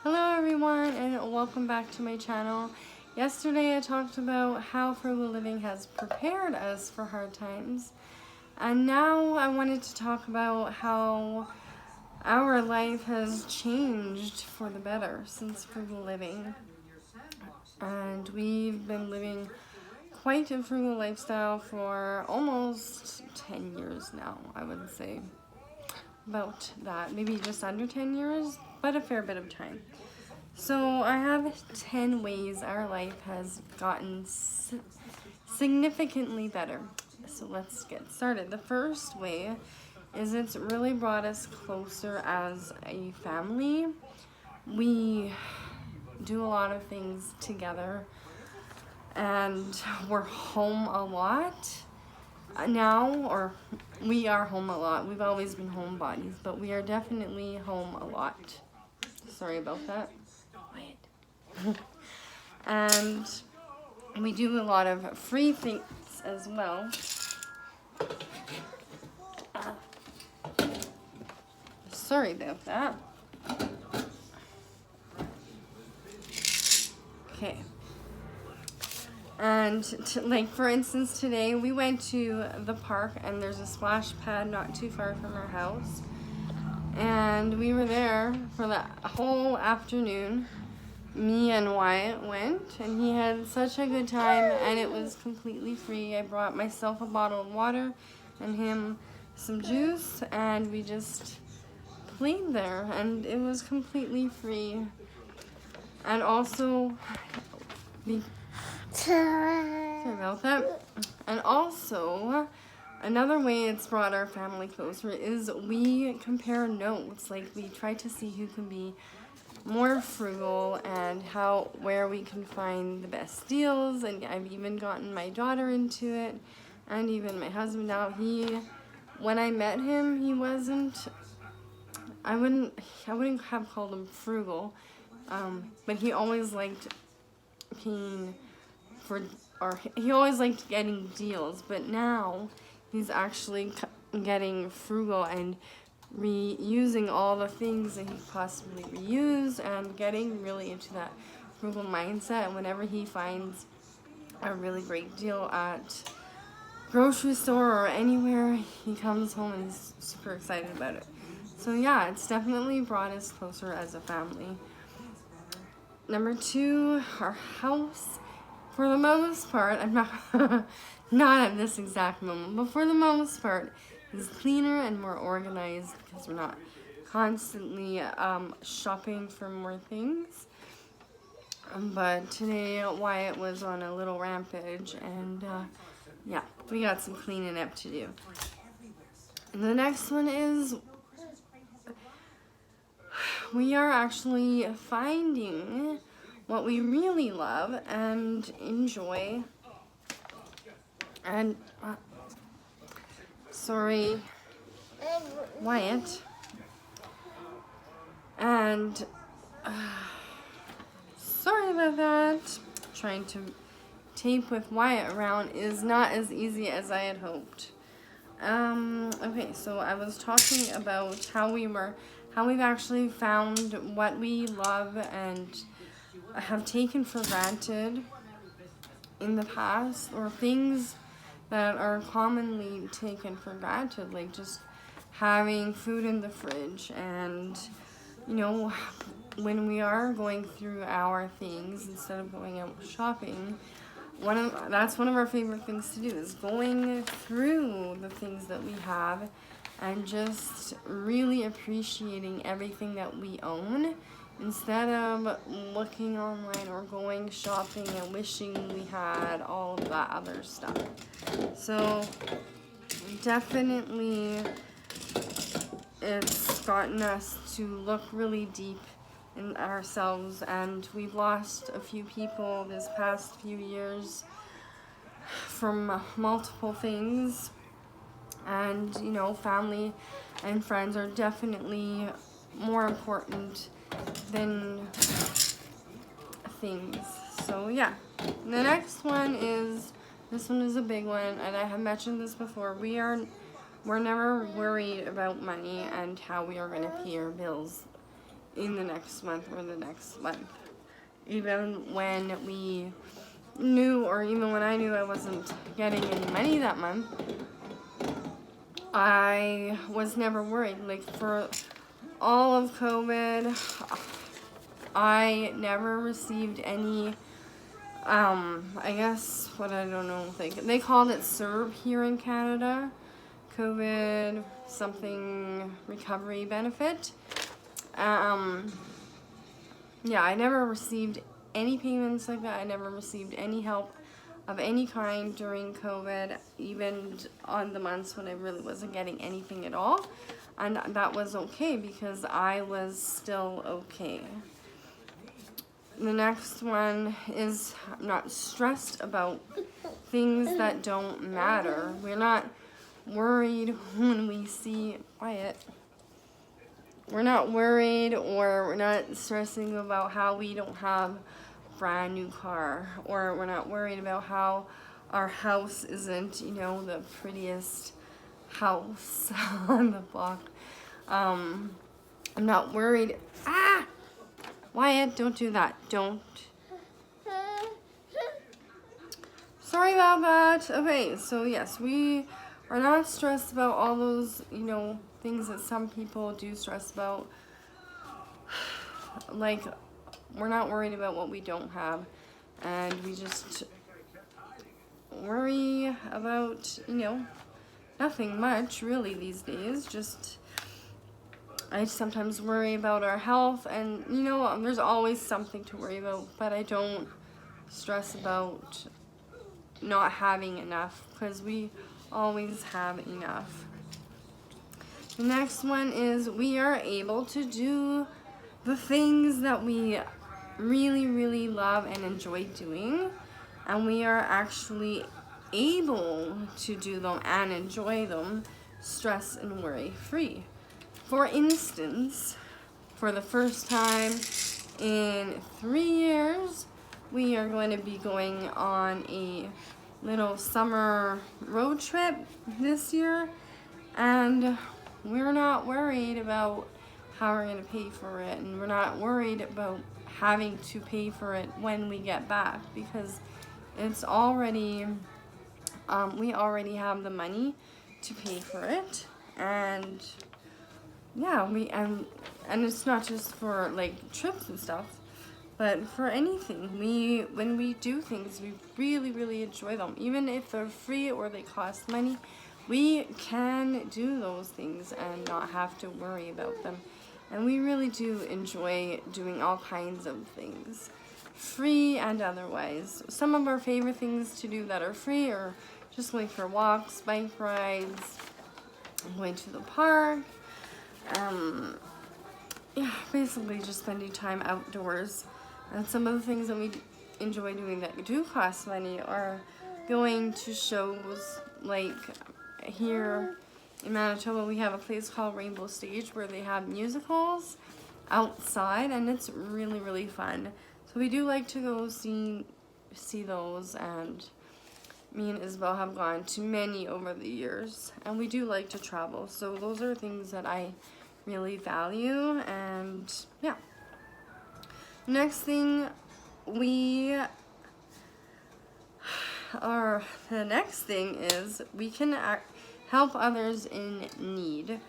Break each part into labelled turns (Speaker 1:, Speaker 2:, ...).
Speaker 1: Hello everyone and welcome back to my channel. Yesterday I talked about how frugal living has prepared us for hard times, and now I wanted to talk about how our life has changed for the better since frugal living. And we've been living quite a frugal lifestyle for almost 10 years now, I would say. About that, maybe just under 10 years, but a fair bit of time. So I have 10 ways our life has gotten significantly better. So let's get started. The first way is it's really brought us closer as a family. We do a lot of things together and we're home a lot now, or we are home a lot. We've always been homebodies, but we are definitely home a lot. Sorry about that. Wyatt. And we do a lot of free things as well. Sorry about that. Okay. And like for instance, today we went to the park and there's a splash pad not too far from our house. And we were there for the whole afternoon. Me and Wyatt went and he had such a good time and it was completely free. I brought myself a bottle of water and him some juice and we just played there and it was completely free. And also, sorry about that. And also, another way it's brought our family closer is we compare notes. Like we try to see who can be more frugal and where we can find the best deals. And I've even gotten my daughter into it, and even my husband now. When I met him, he wasn't. I wouldn't have called him frugal, but he always liked paying for, or he always liked getting deals. But now he's actually getting frugal and reusing all the things that he possibly reused and getting really into that frugal mindset. And whenever he finds a really great deal at grocery store or anywhere, he comes home and he's super excited about it. So yeah, it's definitely brought us closer as a family. Number 2, our house. For the most part, I'm not at this exact moment, but for the most part, is cleaner and more organized because we're not constantly shopping for more things. But today Wyatt was on a little rampage and yeah, we got some cleaning up to do. And the next one is we are actually finding what we really love and enjoy. And sorry, Wyatt. And sorry about that. Trying to tape with Wyatt around is not as easy as I had hoped. Okay, so I was talking about how we've actually found what we love and have taken for granted in the past, or things that are commonly taken for granted, like just having food in the fridge. And when we are going through our things instead of going out shopping, that's one of our favorite things to do, is going through the things that we have and just really appreciating everything that we own, instead of looking online or going shopping and wishing we had all of that other stuff. So definitely it's gotten us to look really deep in ourselves, and we've lost a few people this past few years from multiple things. And family and friends are definitely more important than things. So yeah, the next one is, this one is a big one, and I have mentioned this before. We're never worried about money and how we are going to pay our bills. in the next month or the next month. Even when we knew, or even when I knew I wasn't getting any money that month, I was never worried. Like, for all of COVID, I never received any, I guess, what I don't know, they called it CERB here in Canada, COVID something recovery benefit. Yeah, I never received any payments like that. I never received any help of any kind during COVID, even on the months when I really wasn't getting anything at all. And that was okay because I was still okay. The next one is I'm not stressed about things that don't matter. We're not worried when we see Wyatt. We're not worried, or we're not stressing about how we don't have a brand new car, or we're not worried about how our house isn't, the prettiest house on the block. I'm not worried. Wyatt, don't do that. Don't. Sorry about that. Okay, so yes, we are not stressed about all those, things that some people do stress about. Like, we're not worried about what we don't have, and we just worry about, nothing much really these days. I sometimes worry about our health, and there's always something to worry about, but I don't stress about not having enough, because we always have enough. The next one is we are able to do the things that we really, really love and enjoy doing, and we are actually able to do them and enjoy them stress and worry free. For instance, for the first time in 3 years, we are going to be going on a little summer road trip this year, and we're not worried about how we're going to pay for it, and we're not worried about having to pay for it when we get back, because it's already, we already have the money to pay for it. And yeah, and it's not just for like trips and stuff, but for anything. When we do things, we really, really enjoy them. Even if they're free or they cost money, we can do those things and not have to worry about them. And we really do enjoy doing all kinds of things, free and otherwise. Some of our favorite things to do that are free are just going for walks, bike rides, going to the park. Yeah, basically just spending time outdoors. And some of the things that we enjoy doing that do cost money are going to shows. Like here in Manitoba, we have a place called Rainbow Stage where they have musicals outside, and it's really, really fun. So we do like to go see those, and me and Isabel have gone to many over the years, and we do like to travel. So those are things that I really value. And yeah, next thing the next thing is we can help others in need.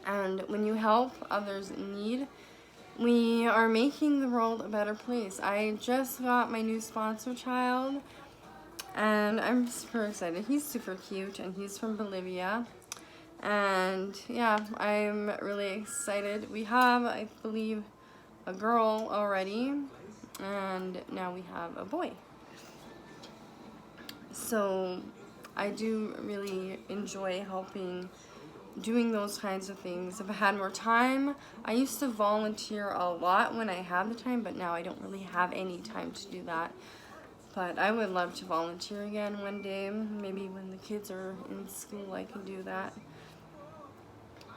Speaker 1: And when you help others in need, we are making the world a better place. I just got my new sponsor child, and I'm super excited. He's super cute, and he's from Bolivia. And yeah, I'm really excited. We have, I believe, a girl already, and now we have a boy. So I do really enjoy doing those kinds of things. If I had more time, I used to volunteer a lot when I had the time, but now I don't really have any time to do that. But I would love to volunteer again one day. Maybe when the kids are in school, I can do that.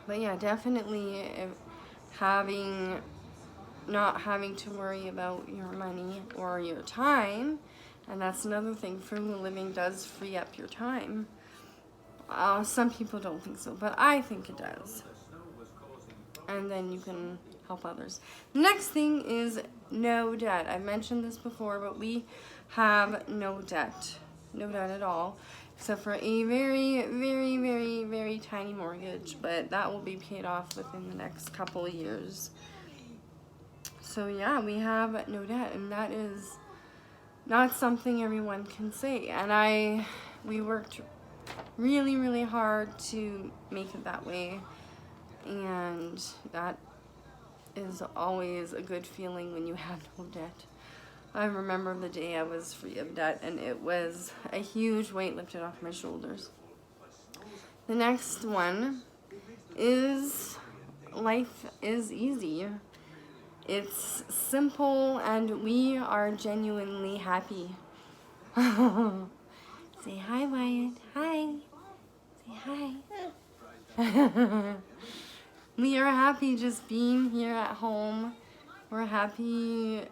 Speaker 1: But yeah, definitely not having to worry about your money or your time. And that's another thing. Frugal living does free up your time. Some people don't think so, but I think it does. and then you can help others. The next thing is no debt. I've mentioned this before, but we have no debt. No debt at all, except for a very, very, very, very tiny mortgage, but that will be paid off within the next couple of years. So yeah, we have no debt, and that is not something everyone can say. And we worked really, really hard to make it that way, and that is always a good feeling when you have no debt. I remember the day I was free of debt, and it was a huge weight lifted off my shoulders. The next one is life is easy. It's simple, and we are genuinely happy. Say hi, Wyatt. Hi. Say hi. We are happy just being here at home. We're happy.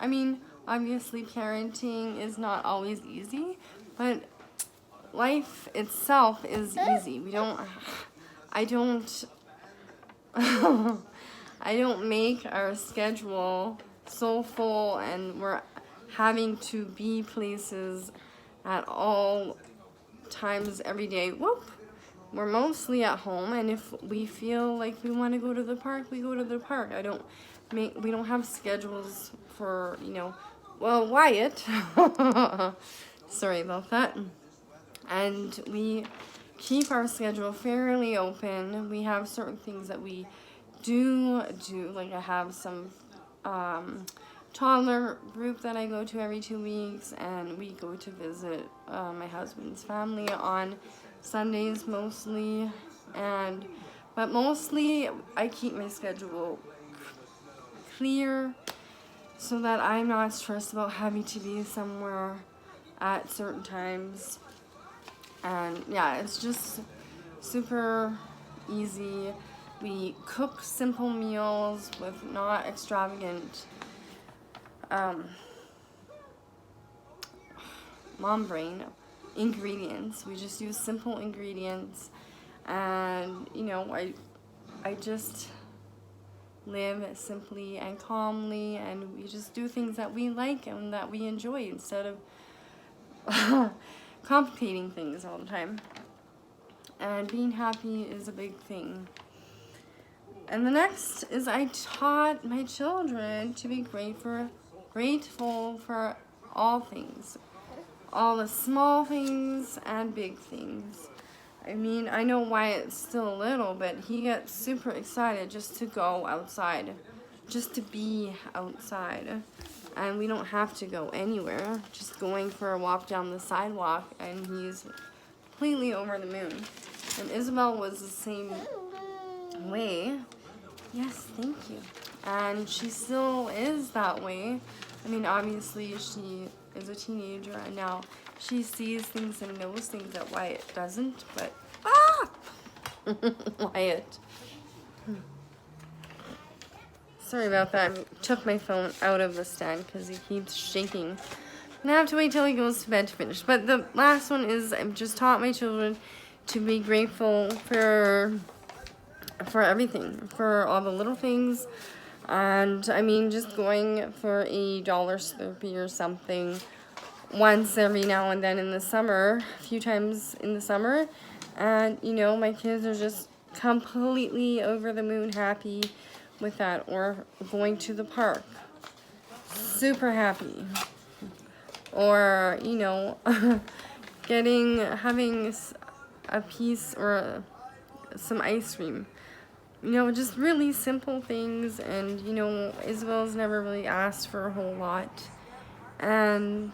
Speaker 1: I mean, obviously parenting is not always easy, but life itself is easy. I don't make our schedule so full and we're having to be places at all times every day. Whoop! We're mostly at home, and if we feel like we want to go to the park, we go to the park. We don't have schedules for, Wyatt. Sorry about that. And we keep our schedule fairly open. We have certain things that we do, like I have some toddler group that I go to every 2 weeks, and we go to visit my husband's family on Sundays mostly, but mostly I keep my schedule clear so that I'm not stressed about having to be somewhere at certain times. And yeah, it's just super easy. We cook simple meals with not extravagant mom brain ingredients. We just use simple ingredients, and I just live simply and calmly, and we just do things that we like and that we enjoy instead of complicating things all the time. And being happy is a big thing. And the next is I taught my children to be grateful for all things. All the small things and big things. I mean, I know Wyatt's still little, but he gets super excited just to go outside, just to be outside. And we don't have to go anywhere, just going for a walk down the sidewalk, and he's completely over the moon. And Isabel was the same way. Yes, thank you. And she still is that way. I mean, obviously she is a teenager, and now she sees things and knows things that Wyatt doesn't, but Wyatt. Sorry about that. I took my phone out of the stand because he keeps shaking. And I have to wait till he goes to bed to finish. But the last one is I've just taught my children to be grateful for everything, for all the little things. And I mean, just going for a dollar Slurpee or something once every now and then in the summer, a few times in the summer. And, my kids are just completely over the moon happy with that. Or going to the park, super happy. Or, having a piece or some ice cream. Just really simple things. And, Isabel's never really asked for a whole lot. And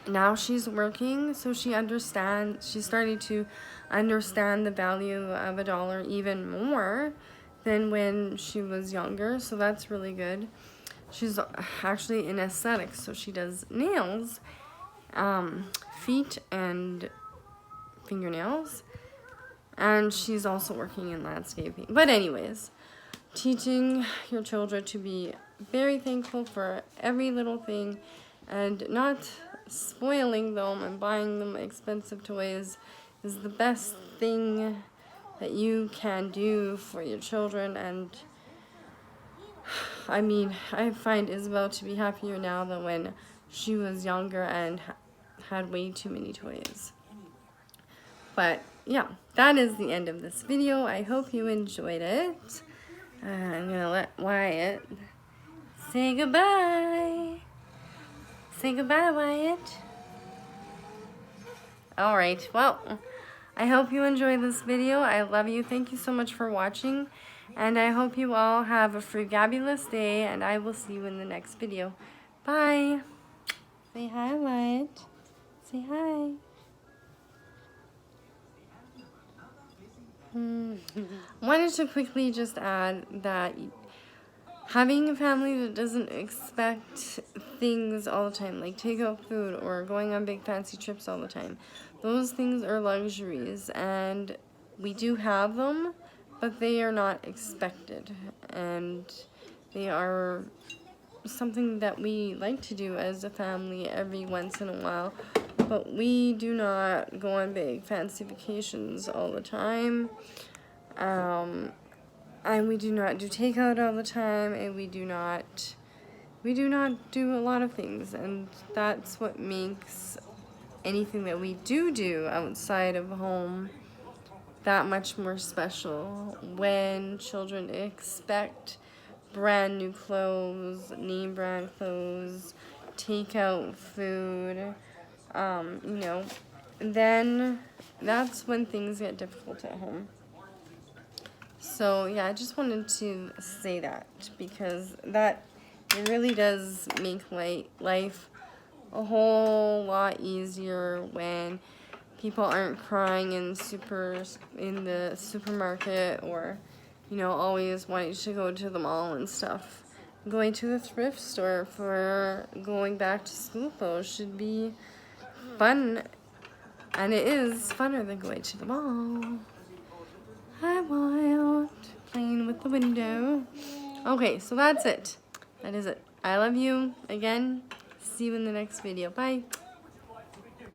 Speaker 1: now she's working, so she's starting to understand the value of a dollar even more than when she was younger. So that's really good. She's actually in aesthetics, so she does nails, feet, and fingernails. And she's also working in landscaping. But anyways, teaching your children to be very thankful for every little thing and not spoiling them and buying them expensive toys is the best thing that you can do for your children. And I mean, I find Isabel to be happier now than when she was younger and had way too many toys. But yeah, that is the end of this video. I hope you enjoyed it. I'm gonna let Wyatt say goodbye. Say goodbye, Wyatt. Alright, well, I hope you enjoyed this video. I love you. Thank you so much for watching. And I hope you all have a frugabulous day. And I will see you in the next video. Bye. Say hi, Wyatt. Say hi. Wanted to quickly just add that having a family that doesn't expect things all the time, like takeout food or going on big fancy trips all the time, those things are luxuries, and we do have them, but they are not expected, and they are something that we like to do as a family every once in a while, but we do not go on big fancy vacations all the time. And we do not do takeout all the time, and we do not do a lot of things, and that's what makes anything that we do outside of home that much more special. When children expect brand new clothes, name brand clothes, takeout food, you know, then that's when things get difficult at home. So yeah, I just wanted to say that, because that it really does make life a whole lot easier when people aren't crying in the supermarket, or, you know, always wanting to go to the mall and stuff. Going to the thrift store for going back to school clothes should be fun, and it is funner than going to the mall. Hi, Wyatt. Playing with the window. Okay, so that's it. That is it. I love you. Again, see you in the next video. Bye.